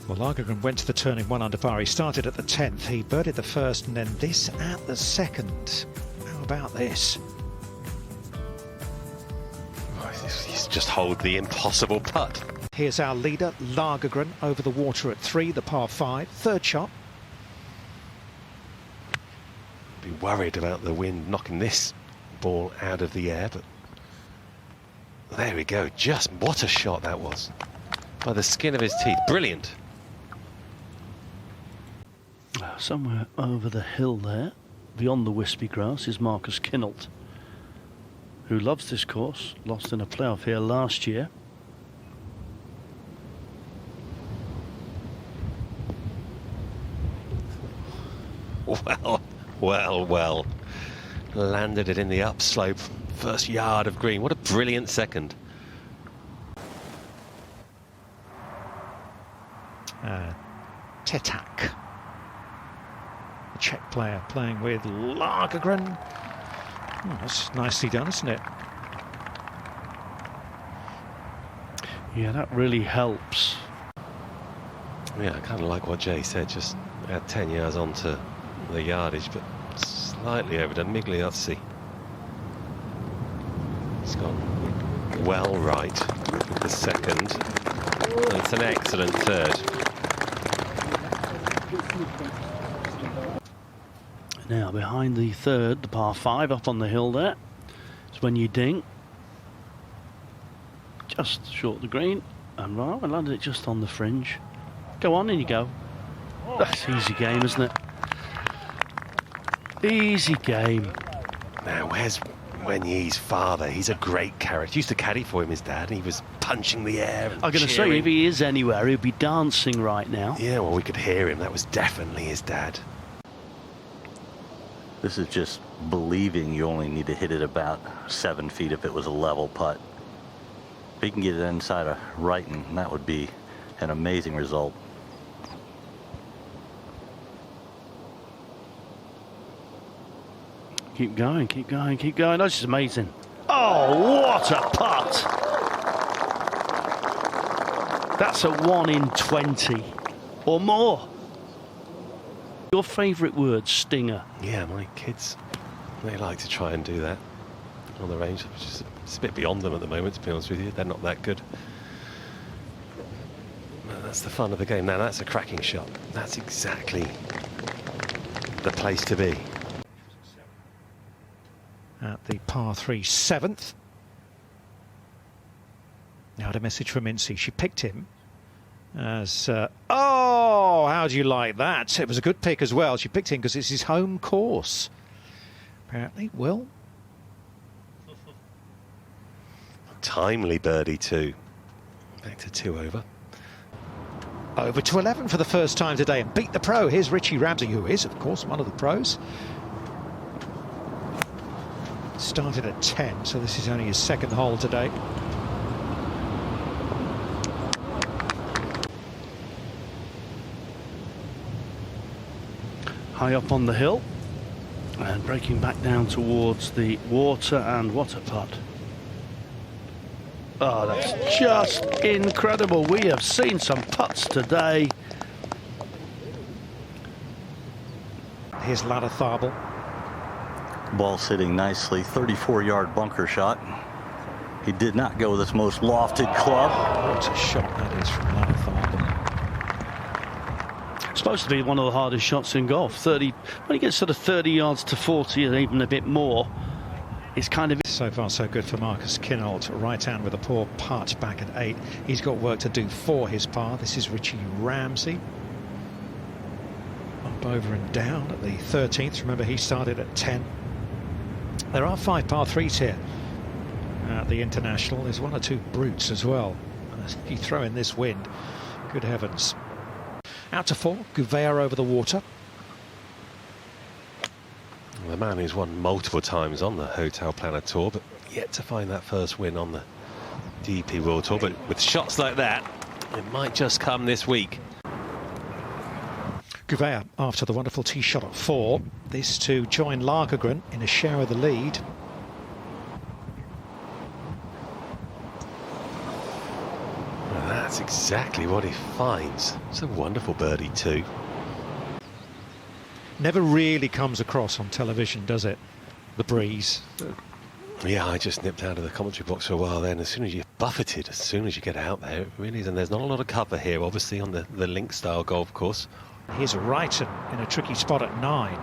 Well, Lagergren went to the turn in 1 under par. He started at the 10th. He birdied the first and then this at the second. How about this? He's just hold the impossible putt. Here's our leader, Lagergren, over the water at 3, the par 5. Third shot. Be worried about the wind knocking this ball out of the air, but there we go. Just what a shot that was. By the skin of his teeth. Brilliant. Somewhere over the hill there, beyond the wispy grass, is Marcus Kinnold, who loves this course, lost in a playoff here last year. Well. Landed it in the upslope. First yard of green. What a brilliant second. Tetak, the Czech player, playing with Lagergren. Oh, that's nicely done, isn't it? Yeah, that really helps. Yeah, I kind of like what Jay said. Just add 10 yards onto the yardage, but slightly overdone. Migliozzi. He's gone well right with the second. And it's an excellent third. Now behind the third, the par 5 up on the hill there. It's when you ding. Just short of the green. And right, I landed it just on the fringe. Go on, in you go. That's easy game, isn't it? Easy game. Now, where's Wenyi's father? He's a great character. He used to caddy for him, his dad, and he was punching the air. I'm going to say, if he is anywhere, he'd be dancing right now. Yeah, well, we could hear him. That was definitely his dad. This is just believing you only need to hit it about 7 feet if it was a level putt. If he can get it inside of Wrighton, that would be an amazing result. Keep going, keep going, keep going. That's just amazing. Oh, what a putt! That's a 1 in 20 or more. Your favourite word, stinger. Yeah, my kids, they like to try and do that on the range. It's a bit beyond them at the moment, to be honest with you. They're not that good. But that's the fun of the game. Now, that's a cracking shot. That's exactly the place to be. At the par 3 7th. Now a message from Incy. She picked him as oh, how do you like that? It was a good pick as well. She picked him because it's his home course. Apparently, Will. Timely birdie too. Back to 2 over. Over to 11 for the first time today and beat the pro. Here's Richie Ramsey, who is, of course, one of the pros. Started at 10, so this is only his second hole today. High up on the hill and breaking back down towards the water, and what a putt. Oh, that's just incredible. We have seen some putts today. Here's Ladathable. Ball sitting nicely, 34-yard bunker shot. He did not go with his most lofted club. What a shot that is from Ladathable. Supposed to be one of the hardest shots in golf. 30, when he gets sort of 30 yards to 40 and even a bit more, it's kind of... So far so good for Marcus Kinnold. Right hand with a poor putt back at 8. He's got work to do for his par. This is Richie Ramsey. Up, over and down at the 13th. Remember, he started at 10. There are 5 par 3s here at the International. There's 1 or 2 brutes as well. If you throw in this wind, good heavens. Out to 4, Gouveia over the water. The man who's won multiple times on the Hotel Planet Tour, but yet to find that first win on the DP World Tour. But with shots like that, it might just come this week. Gouveia after the wonderful tee shot at 4. This to join Lagergren in a share of the lead. Well, that's exactly what he finds. It's a wonderful birdie too. Never really comes across on television, does it? The breeze. Yeah, I just nipped out of the commentary box for a while then. As soon as you're buffeted, as soon as you get out there, it really is. And there's not a lot of cover here, obviously, on the link style golf course. Here's a right in a tricky spot at 9.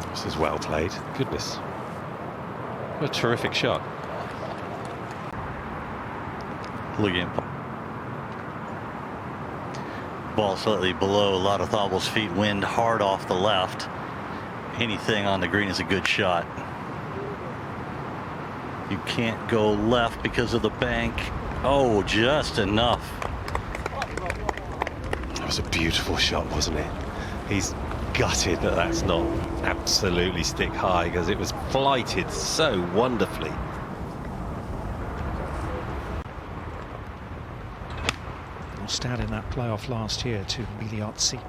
This is well played. Goodness. What a terrific shot. Look at him. Ball slightly below a lot of Thobel's feet, wind hard off the left. Anything on the green is a good shot. You can't go left because of the bank. Oh, just enough. That was a beautiful shot, wasn't it? He's gutted that that's not absolutely stick high, because it was flighted so wonderfully. Lost out in that playoff last year to Miliozzi.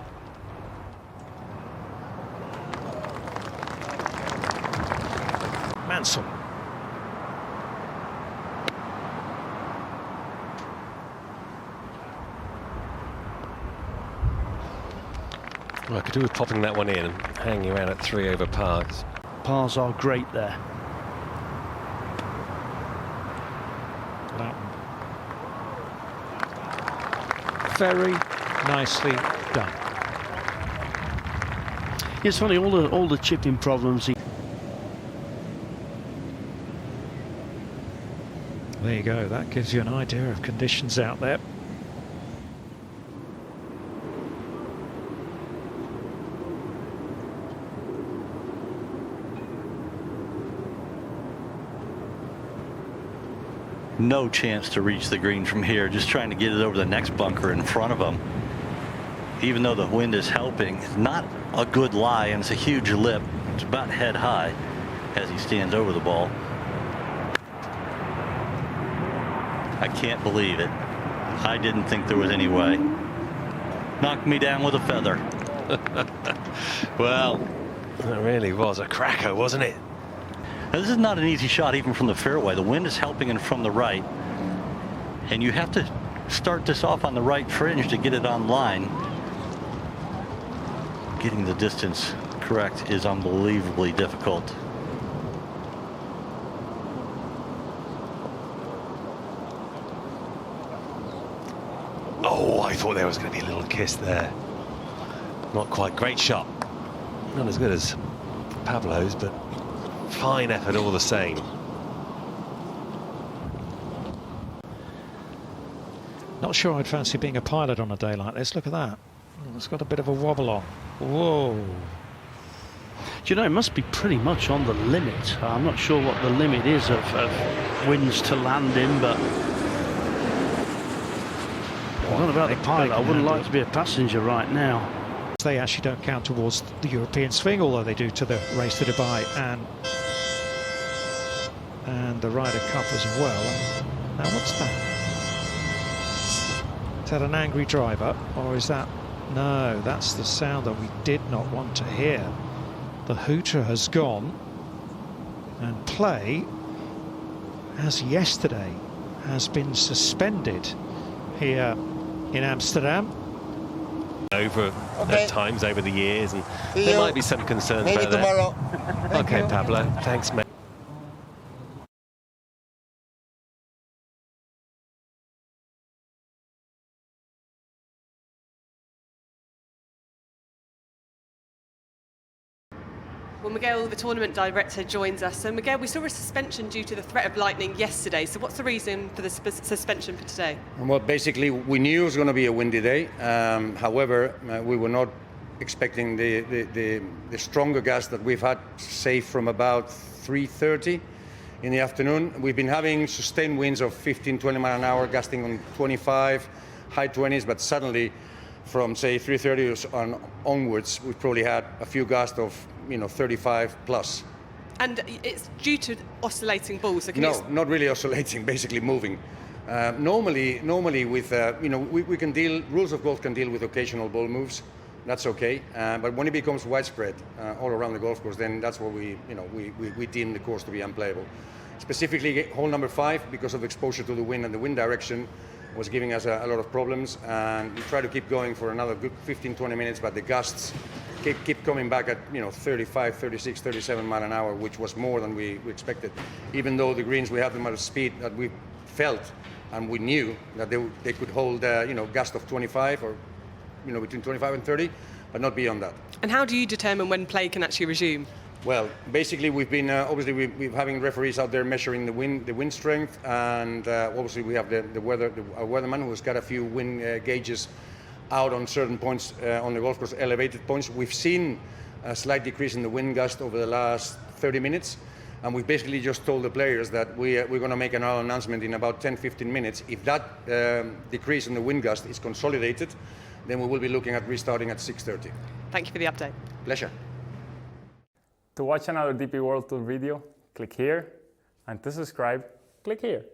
Mansell. Well, I could do with popping that one in and hanging around at 3 over par. Pars are great there. Loughton. Very nicely done. It's funny, all the chipping problems. There you go. That gives you an idea of conditions out there. No chance to reach the green from here, just trying to get it over the next bunker in front of him. Even though the wind is helping, it's not a good lie, and it's a huge lip. It's about head high as he stands over the ball. I can't believe it. I didn't think there was any way. Knocked me down with a feather. Well, that really was a cracker, wasn't it? Now, this is not an easy shot even from the fairway. The wind is helping in from the right, and you have to start this off on the right fringe to get it on line. Getting the distance correct is unbelievably difficult. Oh, I thought there was going to be a little kiss there. Not quite. Great shot. Not as good as Pablo's, but fine effort all the same. Not sure I'd fancy being a pilot on a day like this. Look at that. It's got a bit of a wobble on. Whoa. Do you know, it must be pretty much on the limit. I'm not sure what the limit is of winds to land in, but I don't know about the pilot. I wouldn't like to be a passenger right now. They actually don't count towards the European swing, although they do to the race to Dubai and the Ryder Cup as well. Now, what's that? Is that an angry driver, or is that... No, that's the sound that we did not want to hear. The hooter has gone, and play, as yesterday, has been suspended here in Amsterdam. Over at times over the years, and there might be some concerns Maybe about tomorrow. that. Okay, Pablo, thanks, mate. Well, Miguel, the tournament director, joins us. So, Miguel, we saw a suspension due to the threat of lightning yesterday. So what's the reason for the suspension for today? Well, basically, we knew it was going to be a windy day. However, we were not expecting the stronger gusts that we've had, say, from about 3:30 in the afternoon. We've been having sustained winds of 15, 20 mile an hour, gusting on 25, high 20s, but suddenly from, say, 3:30 on onwards, we've probably had a few gusts of 35 plus. And it's due to oscillating balls. So No, not really oscillating, basically moving. Normally with, we can deal, rules of golf can deal with occasional ball moves. that's okay. But when it becomes widespread all around the golf course, then that's what we deem the course to be unplayable. Specifically, hole number 5, because of exposure to the wind and the wind direction, was giving us a lot of problems. And we tried to keep going for another good 15-20 minutes, but the gusts keep coming back at 35, 36, 37 mile an hour, which was more than we expected. Even though the greens, we have them at a speed that we felt and we knew that they could hold gust of 25 or between 25 and 30, but not beyond that. And how do you determine when play can actually resume? Well, basically we've been obviously we're having referees out there measuring the wind strength, and obviously we have our weatherman who's got a few wind gauges out on certain points on the golf course, elevated points. We've seen a slight decrease in the wind gust over the last 30 minutes, and we basically just told the players that we're going to make another announcement in about 10-15 minutes. If that decrease in the wind gust is consolidated, then we will be looking at restarting at 6:30. Thank you for the update. Pleasure. To watch another DP World Tour video, click here, and to subscribe, click here.